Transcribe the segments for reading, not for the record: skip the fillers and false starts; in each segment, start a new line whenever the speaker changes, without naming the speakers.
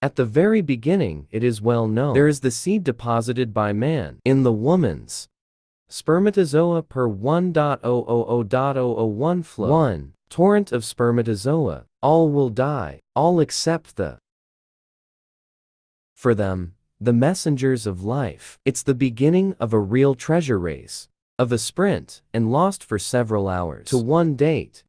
At the very beginning, it is well known, there is the seed deposited by man in the woman's spermatozoa per 1.000.001 flow. 1. Torrent of spermatozoa. All will die, all except for them, the messengers of life. It's the beginning of a real treasure race, of a sprint, and lost for several hours to one date,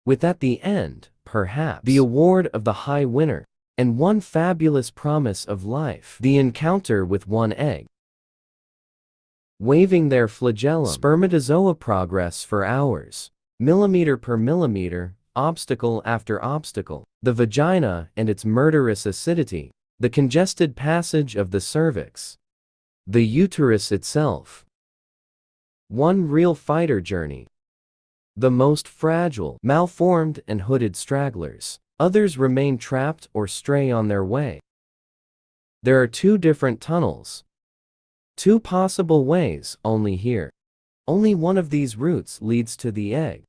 with at the end, perhaps, the award of the high winner, and one fabulous promise of life, the encounter with one egg. Waving their flagellum, spermatozoa progress for hours, millimeter per millimeter, obstacle after obstacle, the vagina and its murderous acidity, the congested passage of the cervix, the uterus itself. One real fighter journey. The most fragile, malformed and hooded stragglers. Others remain trapped or stray on their way. There are two different tunnels. Two possible ways only here. Only one of these routes leads to the egg.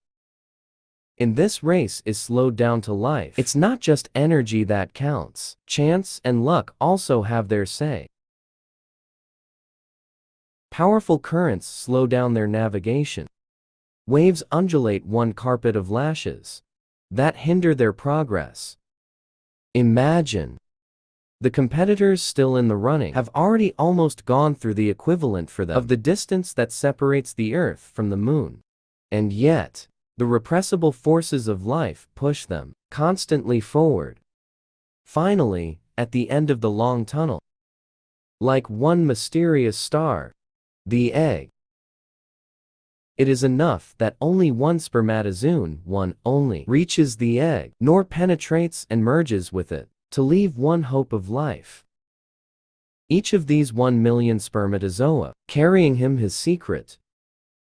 In this race is slowed down to life. It's not just energy that counts. Chance and luck also have their say. Powerful currents slow down their navigation. Waves undulate one carpet of lashes that hinder their progress. Imagine. The competitors still in the running have already almost gone through the equivalent for them of the distance that separates the Earth from the Moon. And yet, the repressible forces of life push them constantly forward. Finally, at the end of the long tunnel, like one mysterious star, the egg. It is enough that only one spermatozoon, one only, reaches the egg, nor penetrates and merges with it, to leave one hope of life. Each of these 1,000,000 spermatozoa, carrying him his secret.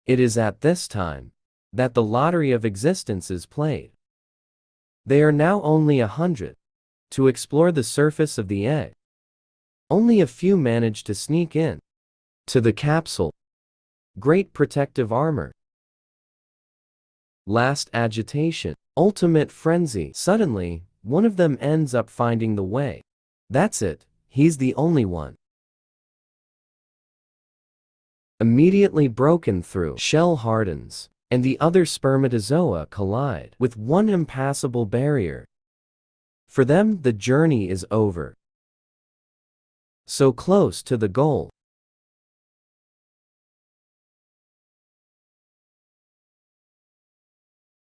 It is at this time that the lottery of existence is played. They are now only 100 to explore the surface of the egg. Only a few manage to sneak in to the capsule. Great protective armor. Last agitation. Ultimate frenzy. Suddenly, one of them ends up finding the way. That's it, he's the only one. Immediately broken through, shell hardens, and the other spermatozoa collide with one impassable barrier. For them, the journey is over. So close to the goal.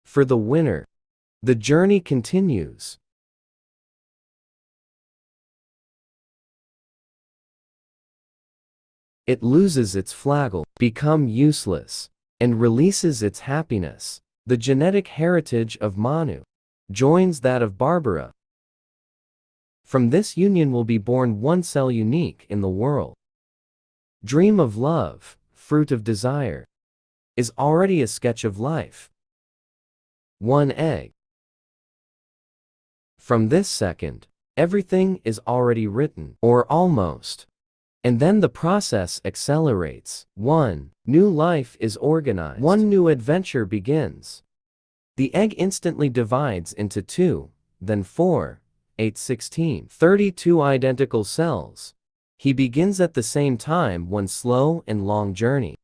For the winner, the journey continues. It loses its flagell, become useless, and releases its happiness. The genetic heritage of Manu joins that of Barbara. From this union will be born one cell unique in the world. Dream of love, fruit of desire, is already a sketch of life. One egg. From this second, everything is already written, or almost. And then the process accelerates. One new life is organized. One new adventure begins. The egg instantly divides into 2, then 4, 8, 16, 32 identical cells. He begins at the same time one slow and long journey.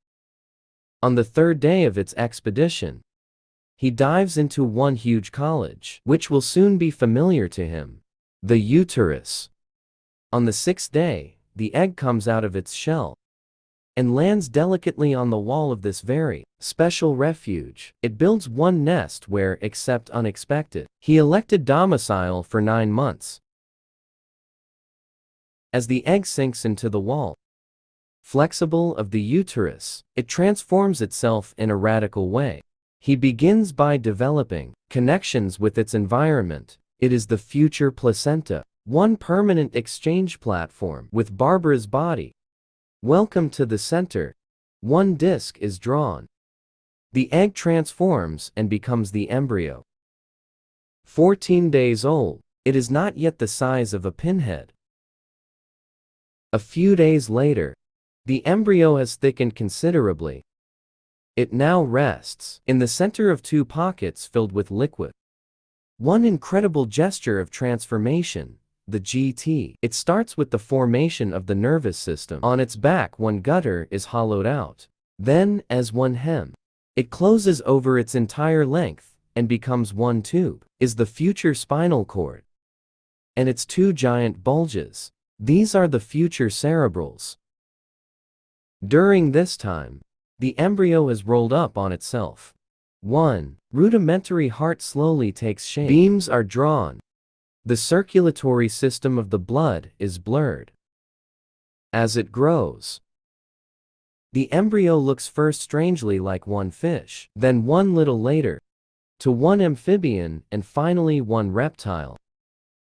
On the third day of its expedition, he dives into one huge college, which will soon be familiar to him, the uterus. On the 6th day, the egg comes out of its shell and lands delicately on the wall of this very special refuge. It builds one nest where, except unexpected, he elected domicile for 9 months. As the egg sinks into the wall, flexible of the uterus, it transforms itself in a radical way. He begins by developing connections with its environment. It is the future placenta, one permanent exchange platform with Barbara's body. Welcome to the center. One disc is drawn. The egg transforms and becomes the embryo. 14 days old, it is not yet the size of a pinhead. A few days later, the embryo has thickened considerably. It now rests in the center of 2 pockets filled with liquid. One incredible gesture of transformation, the GT. It starts with the formation of the nervous system. On its back, one gutter is hollowed out. Then, as one hem, it closes over its entire length and becomes one tube, is the future spinal cord. And its two giant bulges. These are the future cerebrals. During this time, the embryo is rolled up on itself. 1. Rudimentary heart slowly takes shape. Beams are drawn. The circulatory system of the blood is blurred. As it grows, the embryo looks first strangely like one fish, then one little later, to one amphibian, and finally one reptile.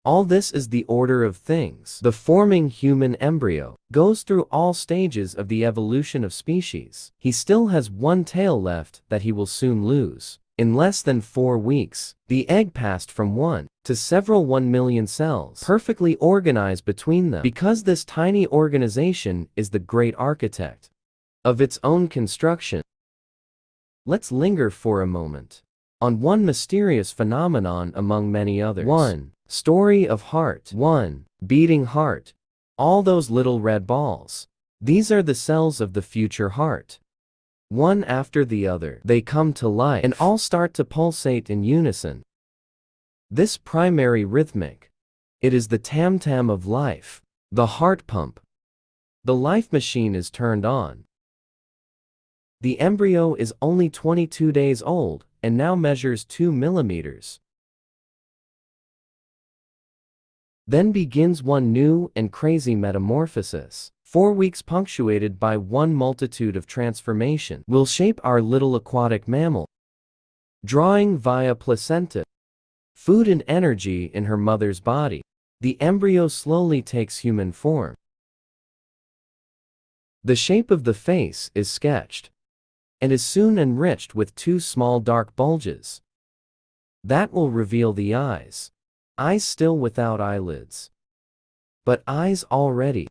All this is the order of things. The forming human embryo goes through all stages of the evolution of species. He still has one tail left that he will soon lose. In less than 4 weeks, the egg passed from 1 to several 1 million cells, perfectly organized between them, because this tiny organization is the great architect of its own construction. Let's linger for a moment on one mysterious phenomenon among many others. 1. Story of heart. 1. Beating heart. All those little red balls. These are the cells of the future heart. One after the other, they come to life and all start to pulsate in unison. This primary rhythmic, it is the tam-tam of life, the heart pump. The life machine is turned on. The embryo is only 22 days old and now measures 2 millimeters. Then begins one new and crazy metamorphosis. 4 weeks punctuated by one multitude of transformation will shape our little aquatic mammal, drawing via placenta food and energy in her mother's body. The embryo slowly takes human form. The shape of the face is sketched and is soon enriched with 2 small dark bulges. That will reveal the eyes. Eyes still without eyelids, but eyes already.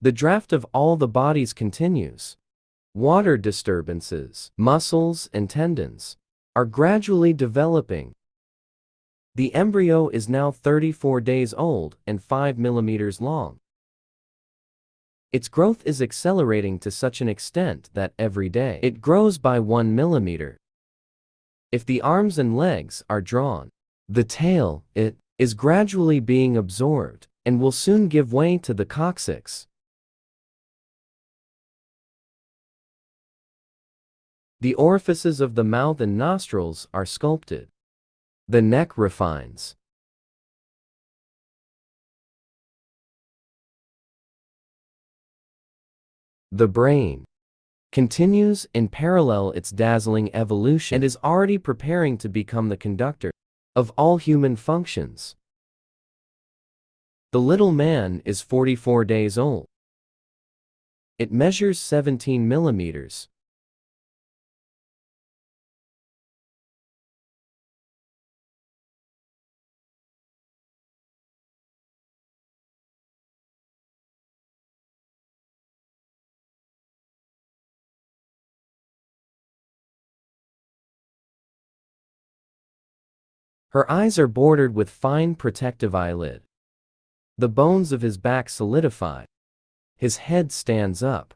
The draft of all the bodies continues. Water disturbances, muscles and tendons are gradually developing. The embryo is now 34 days old and 5 millimeters long. Its growth is accelerating to such an extent that every day it grows by 1 millimeter. If the arms and legs are drawn, the tail, it is gradually being absorbed and will soon give way to the coccyx. The orifices of the mouth and nostrils are sculpted. The neck refines. The brain continues in parallel its dazzling evolution and is already preparing to become the conductor of all human functions. The little man is 44 days old. It measures 17 millimeters. Her eyes are bordered with fine protective eyelid. The bones of his back solidify. His head stands up.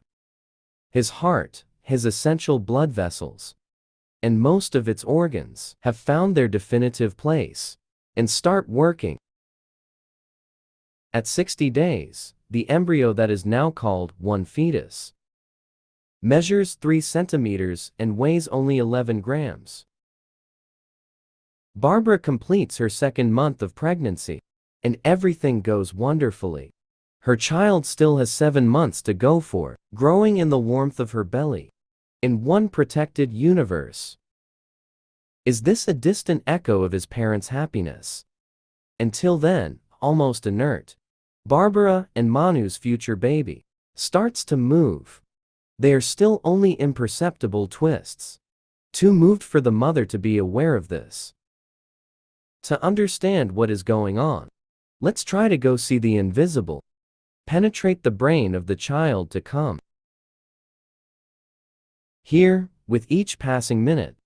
His heart, his essential blood vessels, and most of its organs have found their definitive place and start working. At 60 days, the embryo that is now called one fetus measures 3 centimeters and weighs only 11 grams. Barbara completes her 2nd month of pregnancy, and everything goes wonderfully. Her child still has 7 months to go for, growing in the warmth of her belly, in one protected universe. Is this a distant echo of his parents' happiness? Until then, almost inert, Barbara and Manu's future baby starts to move. They are still only imperceptible twists, too moved for the mother to be aware of this. To understand what is going on, let's try to go see the invisible, penetrate the brain of the child to come. Here, with each passing minute,